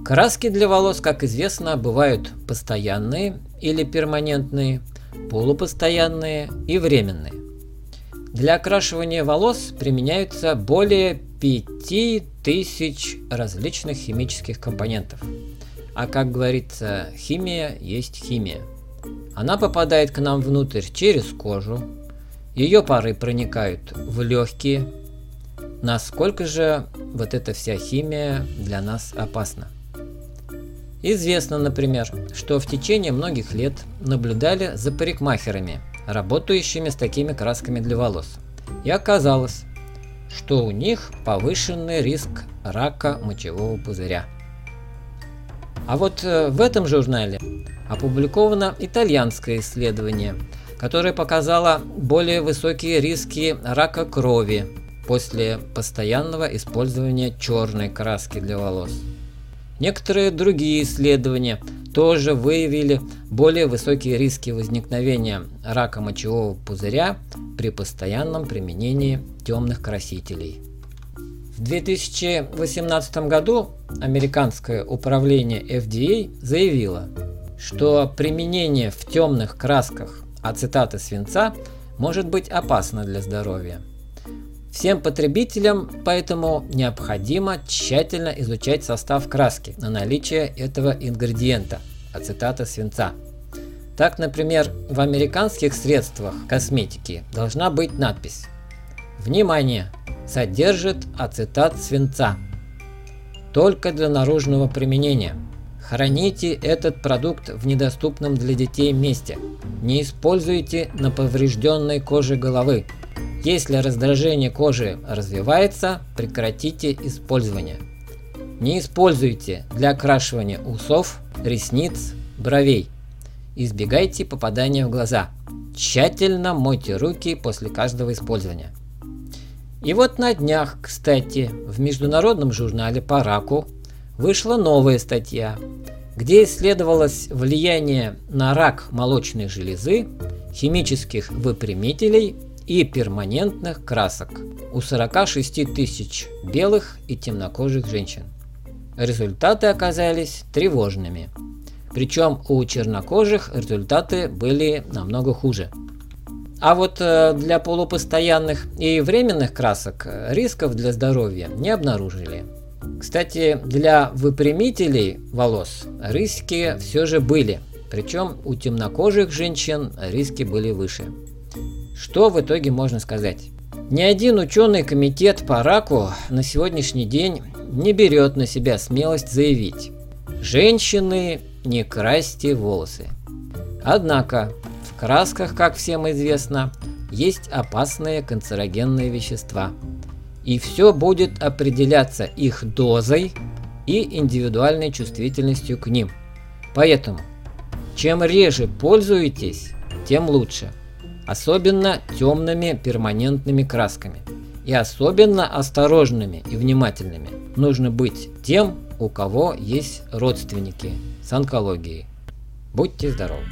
Краски для волос, как известно, бывают постоянные или перманентные, полупостоянные и временные. Для окрашивания волос применяются более 5000 различных химических компонентов. А как говорится, химия есть химия. Она попадает к нам внутрь через кожу, ее пары проникают в легкие. Насколько же вот эта вся химия для нас опасна? Известно, например, что в течение многих лет наблюдали за парикмахерами, работающими с такими красками для волос. И оказалось, что у них повышенный риск рака мочевого пузыря. А вот в этом журнале опубликовано итальянское исследование, которое показало более высокие риски рака крови после постоянного использования черной краски для волос. Некоторые другие исследования тоже выявили более высокие риски возникновения рака мочевого пузыря при постоянном применении темных красителей. В 2018 году американское управление FDA заявило, что применение в темных красках ацетата свинца может быть опасно для здоровья. Всем потребителям поэтому необходимо тщательно изучать состав краски на наличие этого ингредиента – ацетата свинца. Так, например, в американских средствах косметики должна быть надпись: «Внимание! Содержит ацетат свинца. Только для наружного применения. Храните этот продукт в недоступном для детей месте. Не используйте на поврежденной коже головы. Если раздражение кожи развивается, прекратите использование. Не используйте для окрашивания усов, ресниц, бровей. Избегайте попадания в глаза. Тщательно мойте руки после каждого использования». И вот на днях, кстати, в международном журнале по раку вышла новая статья, где исследовалось влияние на рак молочной железы химических выпрямителей и перманентных красок у 46 тысяч белых и темнокожих женщин. Результаты оказались тревожными. Причем у чернокожих результаты были намного хуже. А вот для полупостоянных и временных красок рисков для здоровья не обнаружили. Кстати, для выпрямителей волос риски все же были, причем у темнокожих женщин риски были выше. Что в итоге можно сказать? Ни один ученый комитет по раку на сегодняшний день не берет на себя смелость заявить: «Женщины, не красьте волосы». Однако в красках, как всем известно, есть опасные канцерогенные вещества. И все будет определяться их дозой и индивидуальной чувствительностью к ним. Поэтому, чем реже пользуетесь, тем лучше. Особенно темными перманентными красками. И особенно осторожными и внимательными нужно быть тем, у кого есть родственники с онкологией. Будьте здоровы!